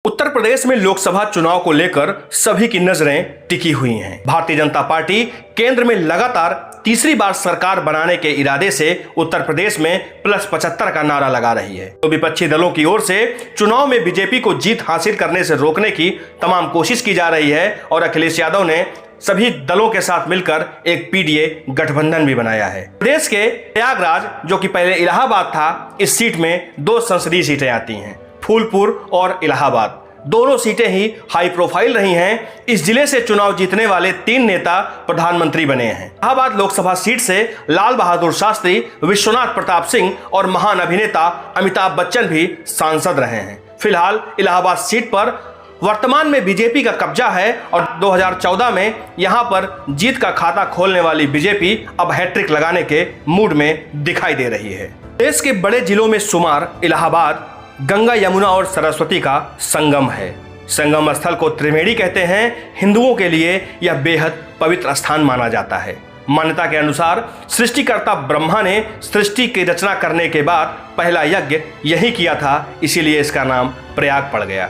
उत्तर प्रदेश में लोकसभा चुनाव को लेकर सभी की नजरें टिकी हुई हैं। भारतीय जनता पार्टी केंद्र में लगातार तीसरी बार सरकार बनाने के इरादे से उत्तर प्रदेश में +75 का नारा लगा रही है। तो विपक्षी दलों की ओर से चुनाव में बीजेपी को जीत हासिल करने से रोकने की तमाम कोशिश की जा रही है और अखिलेश यादव ने सभी दलों के साथ मिलकर एक पीडीए गठबंधन भी बनाया है। प्रदेश के प्रयागराज, जो कि पहले इलाहाबाद था, इस सीट में 2 संसदीय सीटें आती हैं, फूलपुर और इलाहाबाद। दोनों सीटें ही हाई प्रोफाइल रही हैं। इस जिले से चुनाव जीतने वाले 3 नेता प्रधानमंत्री बने हैं। इलाहाबाद लोकसभा सीट से लाल बहादुर शास्त्री, विश्वनाथ प्रताप सिंह और महान अभिनेता अमिताभ बच्चन भी सांसद रहे हैं। फिलहाल इलाहाबाद सीट पर वर्तमान में बीजेपी का कब्जा है और 2014 में यहां पर जीत का खाता खोलने वाली बीजेपी अब हैट्रिक लगाने के मूड में दिखाई दे रही है। देश के बड़े जिलों में शुमार इलाहाबाद गंगा, यमुना और सरस्वती का संगम है। संगम स्थल को त्रिवेणी कहते हैं। हिंदुओं के लिए यह बेहद पवित्र स्थान माना जाता है। मान्यता के अनुसार सृष्टिकर्ता ब्रह्मा ने सृष्टि की रचना करने के बाद पहला यज्ञ यही किया था, इसीलिए इसका नाम प्रयाग पड़ गया।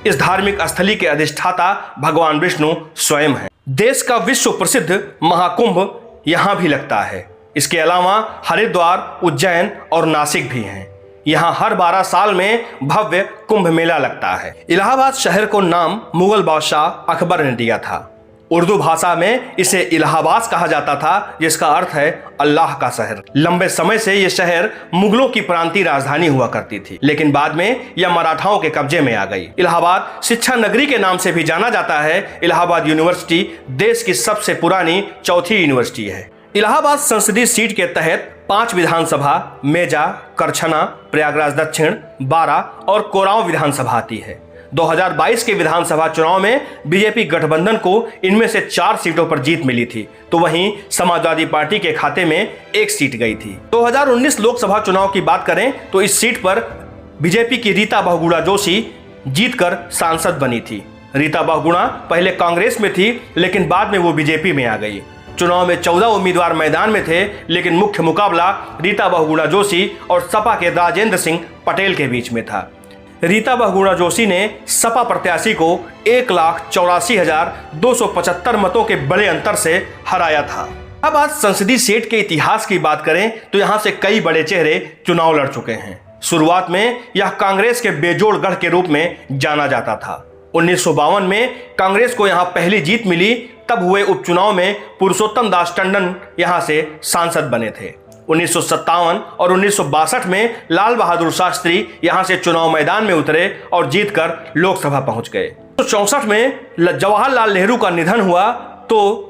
इस धार्मिक स्थली के अधिष्ठाता भगवान विष्णु स्वयं हैं। देश का विश्व प्रसिद्ध महाकुंभ यहां भी लगता है। इसके अलावा हरिद्वार, उज्जैन और नासिक भी हैं। यहाँ हर 12 साल में भव्य कुंभ मेला लगता है। इलाहाबाद शहर को नाम मुगल बादशाह अकबर ने दिया था। उर्दू भाषा में इसे इलाहाबाद कहा जाता था, जिसका अर्थ है अल्लाह का शहर। लंबे समय से यह शहर मुगलों की प्रांतीय राजधानी हुआ करती थी, लेकिन बाद में यह मराठाओं के कब्जे में आ गई। इलाहाबाद शिक्षा नगरी के नाम से भी जाना जाता है। इलाहाबाद यूनिवर्सिटी देश की सबसे पुरानी चौथी यूनिवर्सिटी है। इलाहाबाद संसदीय सीट के तहत 5 विधानसभा मेजा, करछना, प्रयागराज दक्षिण, बारा और कोरांव विधानसभा आती है। 2022 के विधानसभा चुनाव में बीजेपी गठबंधन को इनमें से 4 सीटों पर जीत मिली थी, तो वहीं समाजवादी पार्टी के खाते में 1 सीट गई थी। 2019 लोकसभा चुनाव की बात करें तो इस सीट पर बीजेपी की रीता बहुगुणा जोशी जीतकर सांसद बनी थी। रीता बहुगुणा पहले कांग्रेस में थी, लेकिन बाद में वो बीजेपी में आ गई। चुनाव में 14 उम्मीदवार मैदान में थे, लेकिन मुख्य मुकाबला रीता बहुगुणा जोशी और सपा के राजेंद्र सिंह पटेल के बीच में था। रीता बहुगुणा जोशी ने सपा प्रत्याशी को 1,84,275 मतों के बड़े अंतर से हराया था। अब आज संसदीय सीट के इतिहास की बात करें तो यहां से कई बड़े चेहरे चुनाव लड़ चुके हैं। शुरुआत में यह कांग्रेस के बेजोड़ गढ़ के रूप में जाना जाता था। 1952 में कांग्रेस को यहां पहली जीत मिली। तब हुए उपचुनाव में पुरुषोत्तम दास टंडन यहां से सांसद बने थे। 1957 और 1962 में लाल बहादुर शास्त्री यहां से चुनाव मैदान में उतरे और जीतकर लोकसभा पहुंच गए। 1964 में जवाहरलाल नेहरू का निधन हुआ तो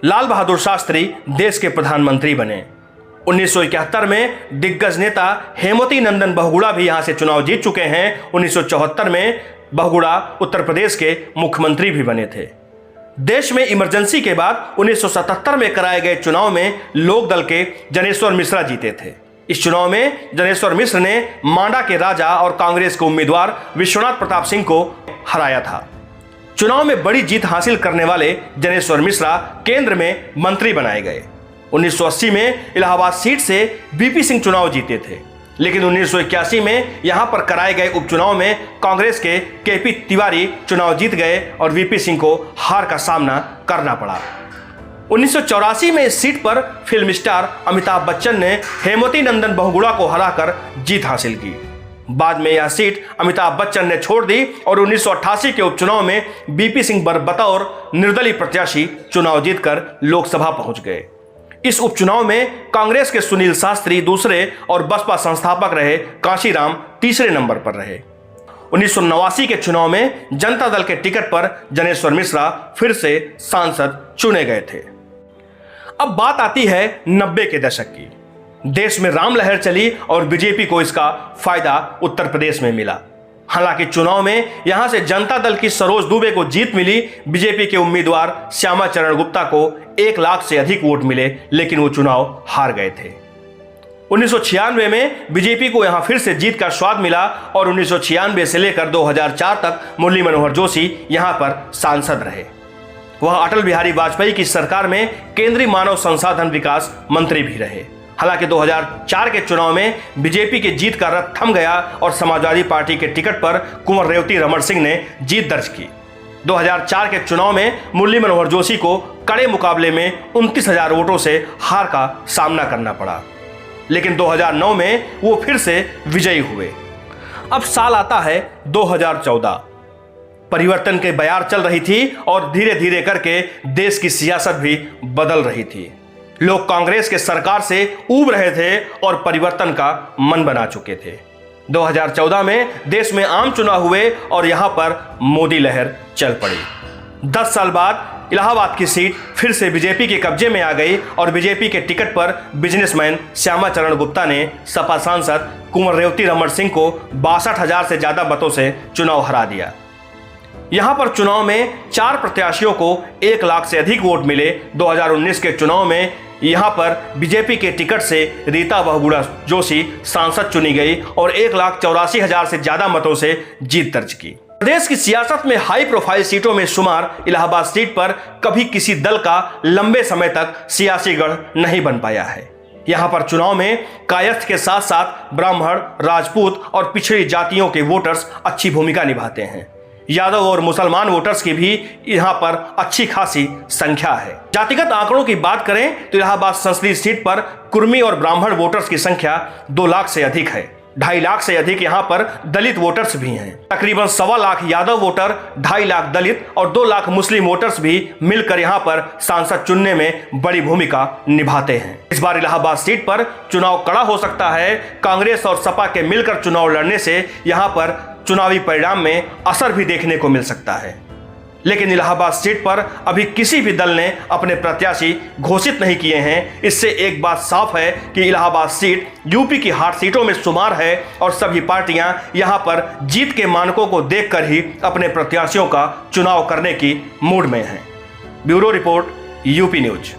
लाल बहादुर शास्त्री देश के प्रधानमंत्री बने। 1971 में दिग्गज नेता हेमवती नंदन बहुगुणा भी यहां से चुनाव जीत चुके हैं। 1974 में बहुगुणा उत्तर प्रदेश के मुख्यमंत्री भी बने थे। देश में इमरजेंसी के बाद 1977 में कराए गए चुनाव में लोकदल के जनेश्वर मिश्रा जीते थे। इस चुनाव में जनेश्वर मिश्र ने मांडा के राजा और कांग्रेस के उम्मीदवार विश्वनाथ प्रताप सिंह को हराया था। चुनाव में बड़ी जीत हासिल करने वाले जनेश्वर मिश्रा केंद्र में मंत्री बनाए गए। 1980 में इलाहाबाद सीट से बीपी सिंह चुनाव जीते थे, लेकिन 1981 में यहां पर कराए गए उपचुनाव में कांग्रेस के केपी तिवारी चुनाव जीत गए और वीपी सिंह को हार का सामना करना पड़ा। 1984 में इस सीट पर फिल्म स्टार अमिताभ बच्चन ने हेमवती नंदन बहुगुणा को हराकर जीत हासिल की। बाद में यह सीट अमिताभ बच्चन ने छोड़ दी और 1988 के उपचुनाव में बीपी सिंह बतौर निर्दलीय प्रत्याशी चुनाव जीतकर लोकसभा पहुंच गए। इस उपचुनाव में कांग्रेस के सुनील शास्त्री दूसरे और बसपा संस्थापक रहे कांशीराम तीसरे नंबर पर रहे। 1989 के चुनाव में जनता दल के टिकट पर जनेश्वर मिश्रा फिर से सांसद चुने गए थे। अब बात आती है 90 के दशक की। देश में राम लहर चली और बीजेपी को इसका फायदा उत्तर प्रदेश में मिला। हालांकि चुनाव में यहां से जनता दल की सरोज दुबे को जीत मिली। बीजेपी के उम्मीदवार श्यामा चरण गुप्ता को 1 लाख से अधिक वोट मिले, लेकिन वो चुनाव हार गए थे। 1996 में बीजेपी को यहां फिर से जीत का स्वाद मिला और 1996 से लेकर 2004 तक मुरली मनोहर जोशी यहां पर सांसद रहे। वह अटल बिहारी वाजपेयी की सरकार में केंद्रीय मानव संसाधन विकास मंत्री भी रहे। हालांकि 2004 के चुनाव में बीजेपी की जीत का रथ थम गया और समाजवादी पार्टी के टिकट पर कुंवर रेवती रमन सिंह ने जीत दर्ज की। 2004 के चुनाव में मुरली मनोहर जोशी को कड़े मुकाबले में 29,000 वोटों से हार का सामना करना पड़ा, लेकिन 2009 में वो फिर से विजयी हुए। अब साल आता है 2014। परिवर्तन के बयार चल रही थी और धीरे धीरे करके देश की सियासत भी बदल रही थी। लोग कांग्रेस के सरकार से ऊब रहे थे और परिवर्तन का मन बना चुके थे। 2014 में देश में आम चुनाव हुए और यहां पर मोदी लहर चल पड़ी। 10 साल बाद इलाहाबाद की सीट फिर से बीजेपी के कब्जे में आ गई और बीजेपी के टिकट पर बिजनेसमैन श्यामा चरण गुप्ता ने सपा सांसद कुंवर रेवती रमन सिंह को 62,000 से ज्यादा मतों से चुनाव हरा दिया। यहां पर चुनाव में 4 प्रत्याशियों को 1 लाख से अधिक वोट मिले। 2019 के चुनाव में यहां पर बीजेपी के टिकट से रीता बहुगुणा जोशी सांसद चुनी गई और 1,84,000 से ज्यादा मतों से जीत दर्ज की। प्रदेश की सियासत में हाई प्रोफाइल सीटों में शुमार इलाहाबाद सीट पर कभी किसी दल का लंबे समय तक सियासी गढ़ नहीं बन पाया है। यहां पर चुनाव में कायस्थ के साथ साथ ब्राह्मण, राजपूत और पिछड़ी जातियों के वोटर्स अच्छी भूमिका निभाते हैं। यादव और मुसलमान वोटर्स की भी यहां पर अच्छी खासी संख्या है। जातिगत आंकड़ों की बात करें तो इलाहाबाद संसदीय सीट पर कुर्मी और ब्राह्मण वोटर्स की संख्या 2 लाख से अधिक है। 2.5 लाख से अधिक यहां पर दलित वोटर्स भी हैं। तकरीबन 1.25 लाख यादव वोटर, 2.5 लाख दलित और 2 लाख मुस्लिम वोटर्स भी मिलकर यहां पर सांसद चुनने में बड़ी भूमिका निभाते हैं। इस बार इलाहाबाद सीट पर चुनाव कड़ा हो सकता है। कांग्रेस और सपा के मिलकर चुनाव लड़ने से यहां पर चुनावी परिणाम में असर भी देखने को मिल सकता है, लेकिन इलाहाबाद सीट पर अभी किसी भी दल ने अपने प्रत्याशी घोषित नहीं किए हैं। इससे एक बात साफ है कि इलाहाबाद सीट यूपी की हार सीटों में शुमार है और सभी पार्टियां यहां पर जीत के मानकों को देखकर ही अपने प्रत्याशियों का चुनाव करने की मूड में हैं। Bureau report, UP news.